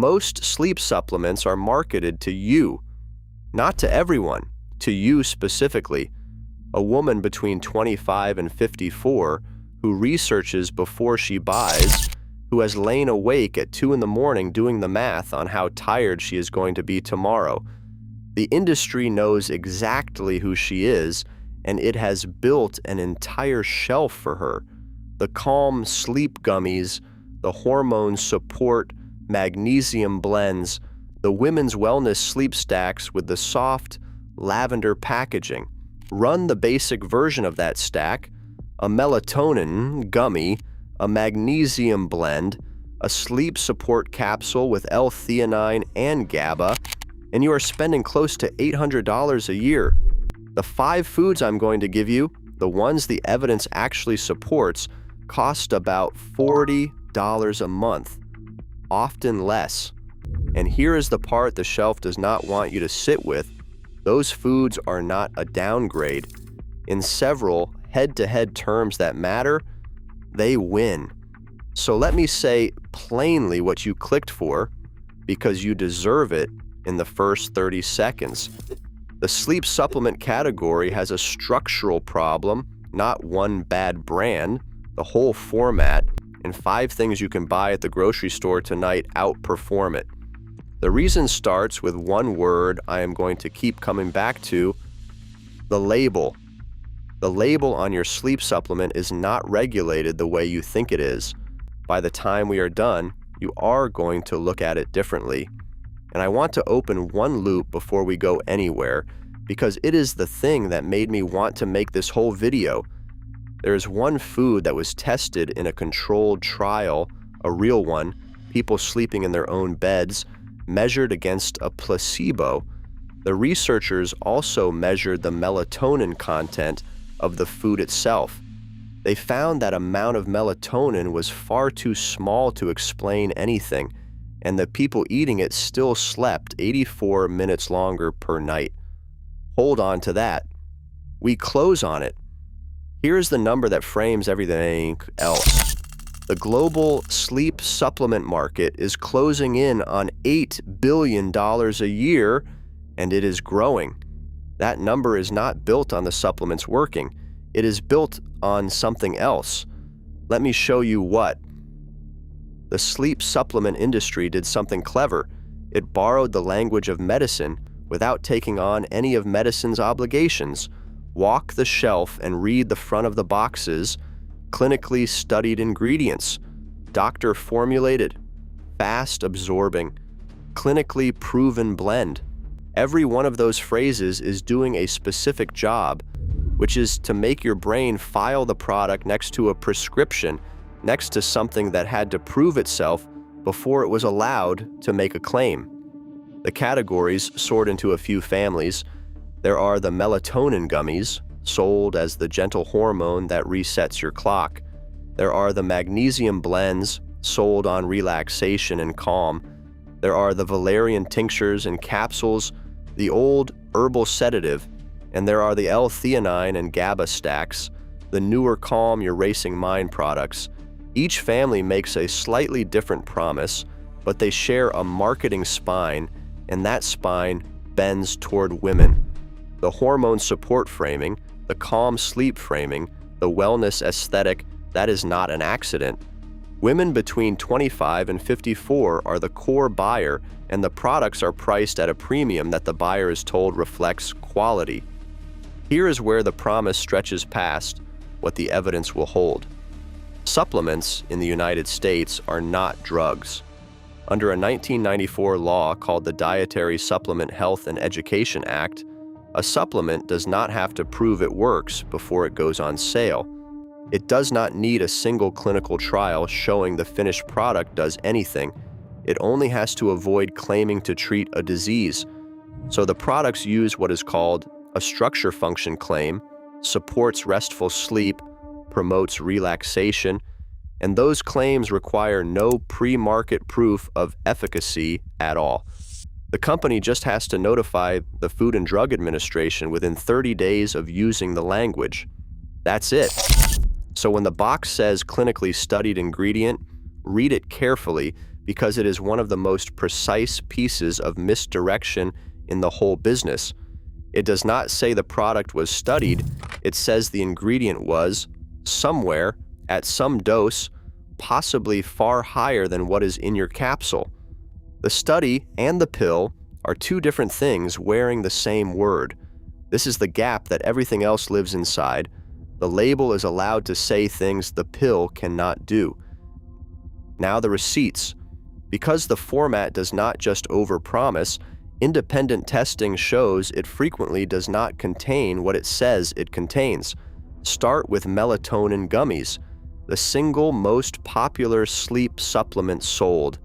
Most sleep supplements are marketed to you, not to everyone, to you specifically. A woman between 25 and 54 who researches before she buys, who has lain awake at 2 in the morning doing the math on how tired she is going to be tomorrow. The industry knows exactly who she is, and it has built an entire shelf for her. The Calm Sleep Gummies, the Hormone Support Magnesium Blends, the Women's Wellness Sleep Stacks with the soft lavender packaging. Run the basic version of that stack, a melatonin gummy, a magnesium blend, a sleep support capsule with L-theanine and GABA, and you are spending close to $800 a year. The 5 foods I'm going to give you, the ones the evidence actually supports, cost about $40 a month, often less. And here is the part the shelf does not want you to sit with. Those foods are not a downgrade. In several head-to-head terms that matter, they win. So let me say plainly what you clicked for, because you deserve it in the first 30 seconds. The sleep supplement category has a structural problem, not one bad brand. The whole format and 5 things you can buy at the grocery store tonight outperform it. The reason starts with one word I am going to keep coming back to: the label. The label on your sleep supplement is not regulated the way you think it is. By the time we are done, you are going to look at it differently. And I want to open one loop before we go anywhere, because it is the thing that made me want to make this whole video. There is one food that was tested in a controlled trial, a real one, people sleeping in their own beds, measured against a placebo. The researchers also measured the melatonin content of the food itself. They found that amount of melatonin was far too small to explain anything, and the people eating it still slept 84 minutes longer per night. Hold on to that. We close on it. Here's the number that frames everything else. The global sleep supplement market is closing in on $8 billion a year, and it is growing. That number is not built on the supplements working. It is built on something else. Let me show you what. The sleep supplement industry did something clever. It borrowed the language of medicine without taking on any of medicine's obligations. Walk the shelf and read the front of the boxes. Clinically studied ingredients, doctor formulated, fast absorbing, clinically proven blend. Every one of those phrases is doing a specific job, which is to make your brain file the product next to a prescription, next to something that had to prove itself before it was allowed to make a claim. The categories sort into a few families. There are the melatonin gummies, sold as the gentle hormone that resets your clock. There are the magnesium blends, sold on relaxation and calm. There are the valerian tinctures and capsules, the old herbal sedative, and there are the L-theanine and GABA stacks, the newer Calm Your Racing Mind products. Each family makes a slightly different promise, but they share a marketing spine, and that spine bends toward women. The hormone support framing, the calm sleep framing, the wellness aesthetic, that is not an accident. Women between 25 and 54 are the core buyer, and the products are priced at a premium that the buyer is told reflects quality. Here is where the promise stretches past what the evidence will hold. Supplements in the United States are not drugs. Under a 1994 law called the Dietary Supplement Health and Education Act, a supplement does not have to prove it works before it goes on sale. It does not need a single clinical trial showing the finished product does anything. It only has to avoid claiming to treat a disease. So the products use what is called a structure function claim, supports restful sleep, promotes relaxation, and those claims require no pre-market proof of efficacy at all. The company just has to notify the Food and Drug Administration within 30 days of using the language. That's it. So when the box says clinically studied ingredient, read it carefully, because it is one of the most precise pieces of misdirection in the whole business. It does not say the product was studied, it says the ingredient was, somewhere, at some dose, possibly far higher than what is in your capsule. The study and the pill are two different things wearing the same word. This is the gap that everything else lives inside. The label is allowed to say things the pill cannot do. Now the receipts. Because the format does not just overpromise, independent testing shows it frequently does not contain what it says it contains. Start with melatonin gummies, the single most popular sleep supplement sold.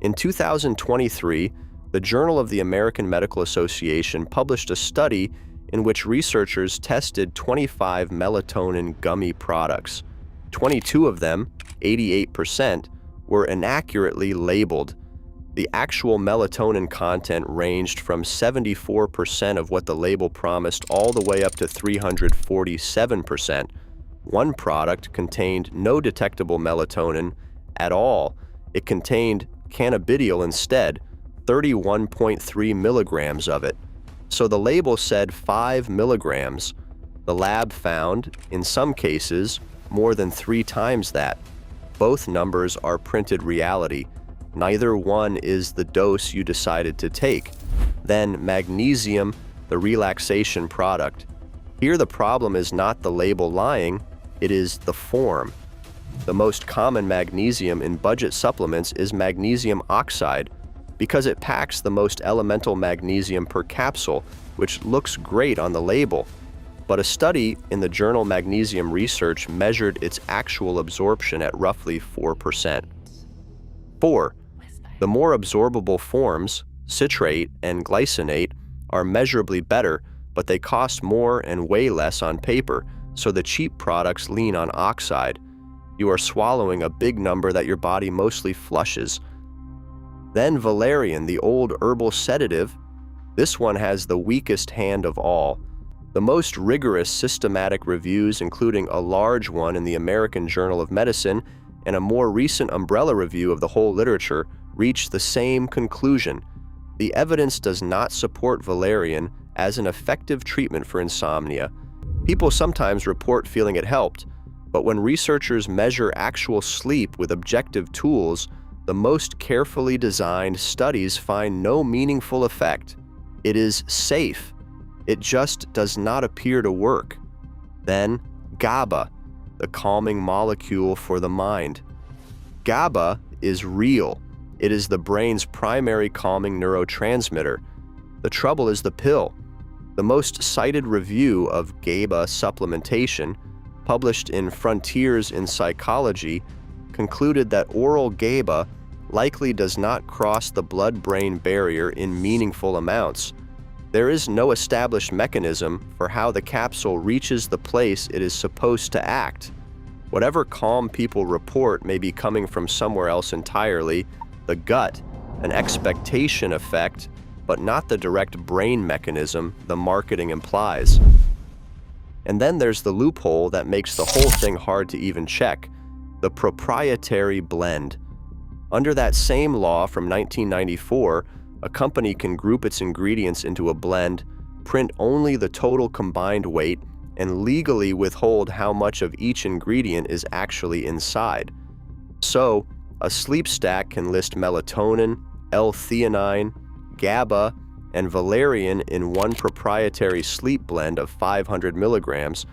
In 2023, the Journal of the American Medical Association published a study in which researchers tested 25 melatonin gummy products. 22 of them, 88%, were inaccurately labeled. The actual melatonin content ranged from 74% of what the label promised all the way up to 347%. One product contained no detectable melatonin at all. It contained cannabidiol instead, 31.3 milligrams of it. So the label said 5 milligrams. The lab found, in some cases, more than 3 times that. Both numbers are printed reality. Neither one is the dose you decided to take. Then magnesium, the relaxation product. Here the problem is not the label lying, it is the form. The most common magnesium in budget supplements is magnesium oxide because it packs the most elemental magnesium per capsule, which looks great on the label. But a study in the journal Magnesium Research measured its actual absorption at roughly 4%. 4. The more absorbable forms, citrate and glycinate, are measurably better, but they cost more and way less on paper, so the cheap products lean on oxide. You are swallowing a big number that your body mostly flushes. Then valerian, the old herbal sedative. This one has the weakest hand of all. The most rigorous systematic reviews, including a large one in the American Journal of Medicine and a more recent umbrella review of the whole literature, reach the same conclusion. The evidence does not support valerian as an effective treatment for insomnia. People sometimes report feeling it helped, but when researchers measure actual sleep with objective tools, the most carefully designed studies find no meaningful effect. It is safe. It just does not appear to work. Then, GABA, the calming molecule for the mind. GABA is real. It is the brain's primary calming neurotransmitter. The trouble is the pill. The most cited review of GABA supplementation, published in Frontiers in Psychology, concluded that oral GABA likely does not cross the blood-brain barrier in meaningful amounts. There is no established mechanism for how the capsule reaches the place it is supposed to act. Whatever calm people report may be coming from somewhere else entirely, the gut, an expectation effect, but not the direct brain mechanism the marketing implies. And then there's the loophole that makes the whole thing hard to even check, the proprietary blend. Under that same law from 1994, a company can group its ingredients into a blend, print only the total combined weight, and legally withhold how much of each ingredient is actually inside. So, a sleep stack can list melatonin, L-theanine, GABA, and valerian in one proprietary sleep blend of 500 milligrams,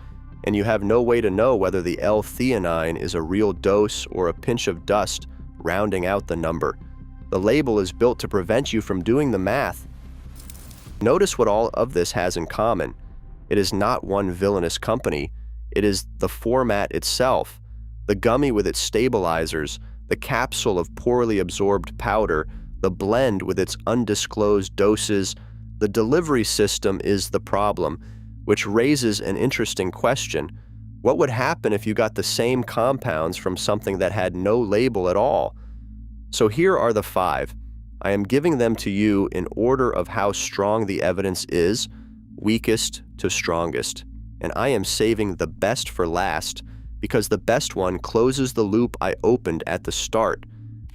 and you have no way to know whether the L-theanine is a real dose or a pinch of dust rounding out the number. The label is built to prevent you from doing the math. Notice what all of this has in common. It is not one villainous company. It is the format itself. The gummy with its stabilizers, the capsule of poorly absorbed powder, the blend with its undisclosed doses. The delivery system is the problem, which raises an interesting question. What would happen if you got the same compounds from something that had no label at all? So here are the 5. I am giving them to you in order of how strong the evidence is, weakest to strongest. And I am saving the best for last because the best one closes the loop I opened at the start.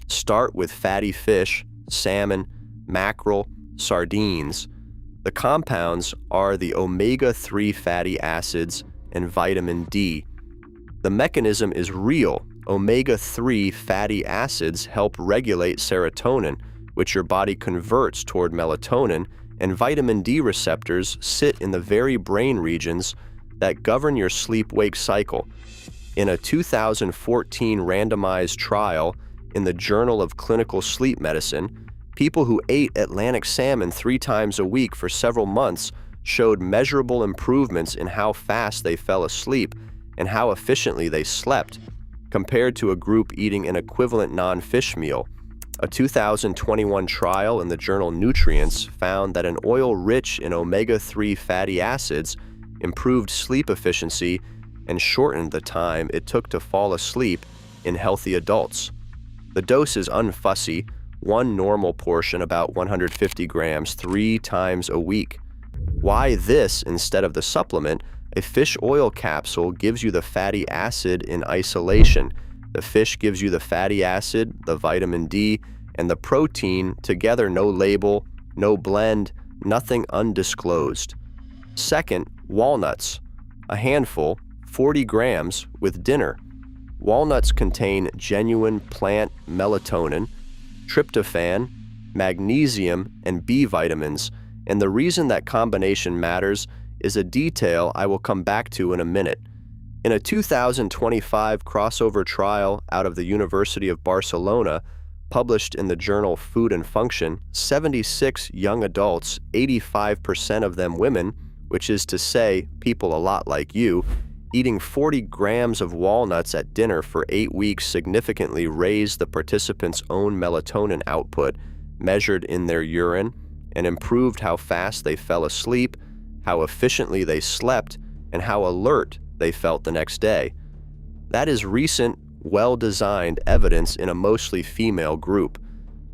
Start with fatty fish, salmon, mackerel, sardines. The compounds are the omega-3 fatty acids and vitamin D. The mechanism is real. Omega-3 fatty acids help regulate serotonin, which your body converts toward melatonin, and vitamin D receptors sit in the very brain regions that govern your sleep-wake cycle. In a 2014 randomized trial in the Journal of Clinical Sleep Medicine, people who ate Atlantic salmon 3 times a week for several months showed measurable improvements in how fast they fell asleep and how efficiently they slept, compared to a group eating an equivalent non-fish meal. A 2021 trial in the journal Nutrients found that an oil rich in omega-3 fatty acids improved sleep efficiency and shortened the time it took to fall asleep in healthy adults. The dose is unfussy, one normal portion, about 150 grams, 3 times a week. Why this instead of the supplement? A fish oil capsule gives you the fatty acid in isolation. The fish gives you the fatty acid, the vitamin D, and the protein together, no label, no blend, nothing undisclosed. Second, walnuts. A handful, 40 grams, with dinner. Walnuts contain genuine plant melatonin, tryptophan, magnesium, and B vitamins, and the reason that combination matters is a detail I will come back to in a minute. In a 2025 crossover trial out of the University of Barcelona, published in the journal Food and Function, 76 young adults, 85% of them women, which is to say, people a lot like you, eating 40 grams of walnuts at dinner for 8 weeks significantly raised the participants' own melatonin output, measured in their urine, and improved how fast they fell asleep, how efficiently they slept, and how alert they felt the next day. That is recent, well-designed evidence in a mostly female group.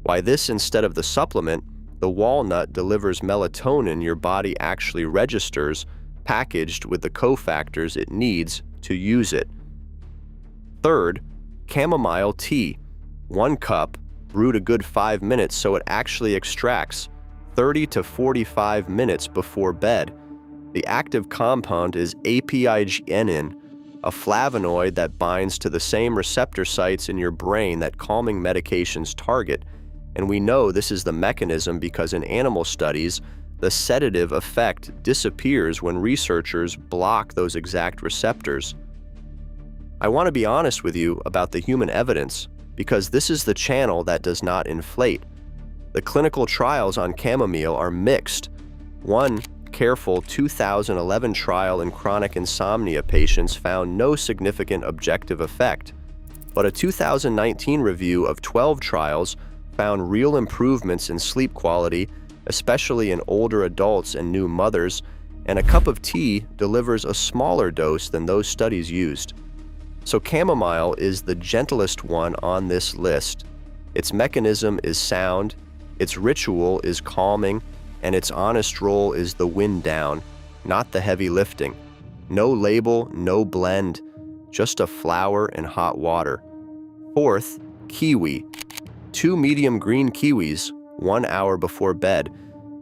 Why this instead of the supplement? The walnut delivers melatonin your body actually registers, packaged with the cofactors it needs to use it. Third, chamomile tea. 1 cup, brewed a good 5 minutes so it actually extracts, 30 to 45 minutes before bed. The active compound is apigenin, a flavonoid that binds to the same receptor sites in your brain that calming medications target, and we know this is the mechanism because in animal studies, the sedative effect disappears when researchers block those exact receptors. I want to be honest with you about the human evidence because this is the channel that does not inflate. The clinical trials on chamomile are mixed. One careful 2011 trial in chronic insomnia patients found no significant objective effect, but a 2019 review of 12 trials found real improvements in sleep quality, especially in older adults and new mothers, and a cup of tea delivers a smaller dose than those studies used. So chamomile is the gentlest one on this list. Its mechanism is sound, its ritual is calming, and its honest role is the wind down, not the heavy lifting. No label, no blend, just a flower and hot water. Fourth, kiwi. 2 medium green kiwis, 1 hour before bed.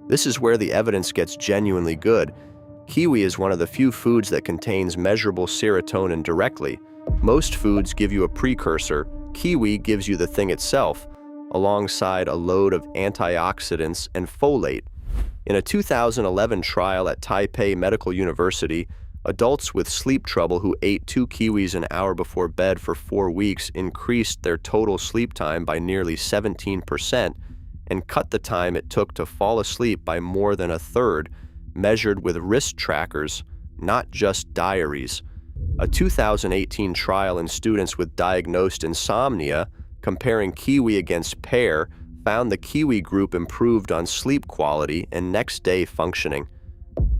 This is where the evidence gets genuinely good. Kiwi is one of the few foods that contains measurable serotonin directly. Most foods give you a precursor. Kiwi gives you the thing itself, alongside a load of antioxidants and folate. In a 2011 trial at Taipei Medical University, adults with sleep trouble who ate 2 kiwis an hour before bed for 4 weeks increased their total sleep time by nearly 17% and cut the time it took to fall asleep by more than a third, measured with wrist trackers, not just diaries. A 2018 trial in students with diagnosed insomnia, comparing kiwi against pear, found the kiwi group improved on sleep quality and next-day functioning.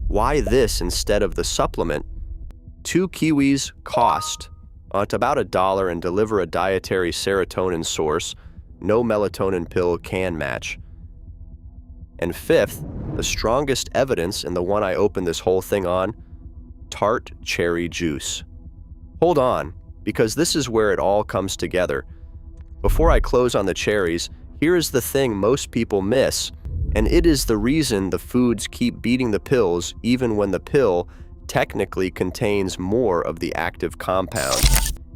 Why this instead of the supplement? 2 kiwis cost at about $1 and deliver a dietary serotonin source no melatonin pill can match. And fifth, the strongest evidence, and the one I opened this whole thing on, tart cherry juice. Hold on, because this is where it all comes together. Before I close on the cherries, here is the thing most people miss, and it is the reason the foods keep beating the pills even when the pill technically contains more of the active compound.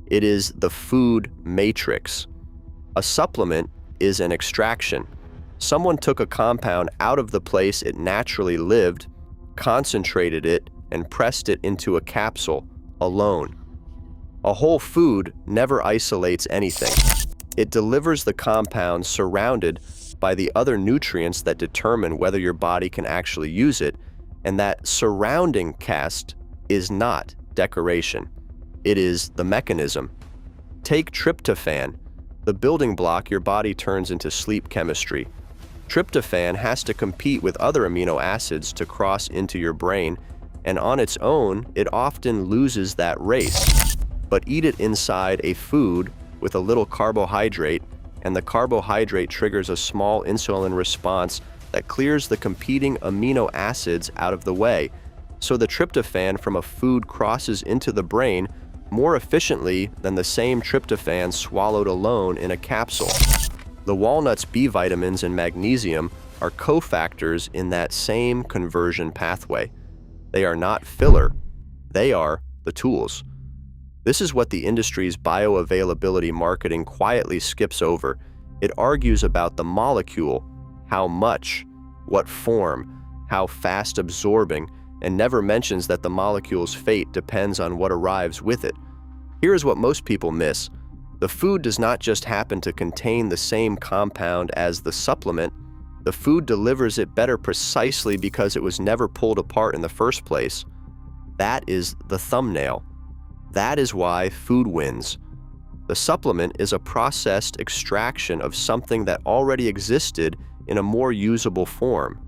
It is the food matrix. A supplement is an extraction. Someone took a compound out of the place it naturally lived, concentrated it, and pressed it into a capsule, alone. A whole food never isolates anything. It delivers the compound surrounded by the other nutrients that determine whether your body can actually use it, and that surrounding cast is not decoration. It is the mechanism. Take tryptophan, the building block your body turns into sleep chemistry. Tryptophan has to compete with other amino acids to cross into your brain, and on its own, it often loses that race. But eat it inside a food with a little carbohydrate, and the carbohydrate triggers a small insulin response that clears the competing amino acids out of the way, so the tryptophan from a food crosses into the brain more efficiently than the same tryptophan swallowed alone in a capsule. The walnut's B vitamins and magnesium are cofactors in that same conversion pathway. They are not filler, they are the tools. This is what the industry's bioavailability marketing quietly skips over. It argues about the molecule, how much, what form, how fast absorbing, and never mentions that the molecule's fate depends on what arrives with it. Here is what most people miss. The food does not just happen to contain the same compound as the supplement. The food delivers it better precisely because it was never pulled apart in the first place. That is the thumbnail. That is why food wins. The supplement is a processed extraction of something that already existed in a more usable form.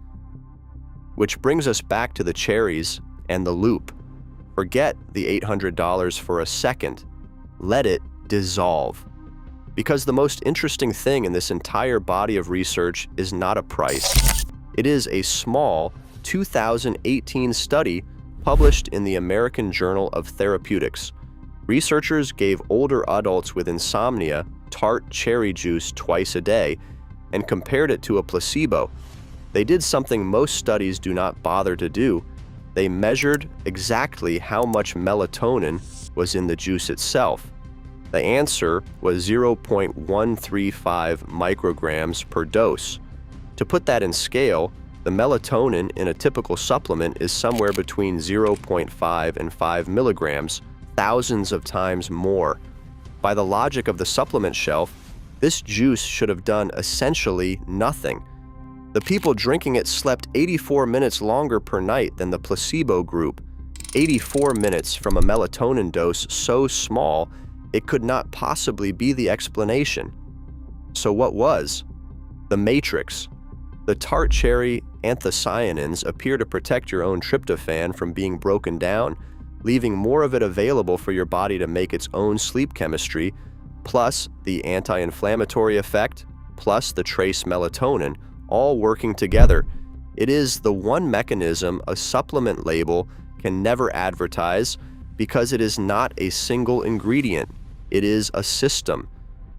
Which brings us back to the cherries and the loop. Forget the $800 for a second. Let it dissolve. Because the most interesting thing in this entire body of research is not a price. It is a small 2018 study published in the American Journal of Therapeutics. Researchers gave older adults with insomnia tart cherry juice twice a day and compared it to a placebo. They did something most studies do not bother to do. They measured exactly how much melatonin was in the juice itself. The answer was 0.135 micrograms per dose. To put that in scale, the melatonin in a typical supplement is somewhere between 0.5 and 5 milligrams, thousands of times more. By the logic of the supplement shelf, this juice should have done essentially nothing. The people drinking it slept 84 minutes longer per night than the placebo group. 84 minutes from a melatonin dose so small, it could not possibly be the explanation. So what was? The matrix. The tart cherry anthocyanins appear to protect your own tryptophan from being broken down, leaving more of it available for your body to make its own sleep chemistry, plus the anti-inflammatory effect, plus the trace melatonin, all working together. It is the one mechanism a supplement label can never advertise because it is not a single ingredient. It is a system.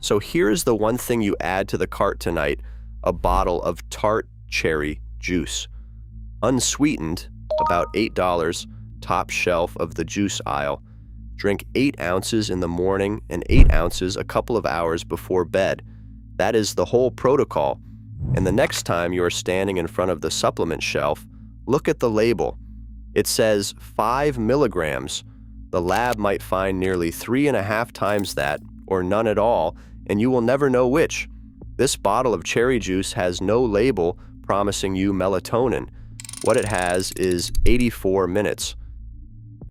So here's the one thing you add to the cart tonight: a bottle of tart cherry juice. Unsweetened, about $8, top shelf of the juice aisle. Drink 8 ounces in the morning and 8 ounces a couple of hours before bed. That is the whole protocol. And the next time you are standing in front of the supplement shelf, look at the label. It says 5 milligrams. The lab might find nearly 3.5 times that, or none at all, and you will never know which. This bottle of cherry juice has no label promising you melatonin. What it has is 84 minutes.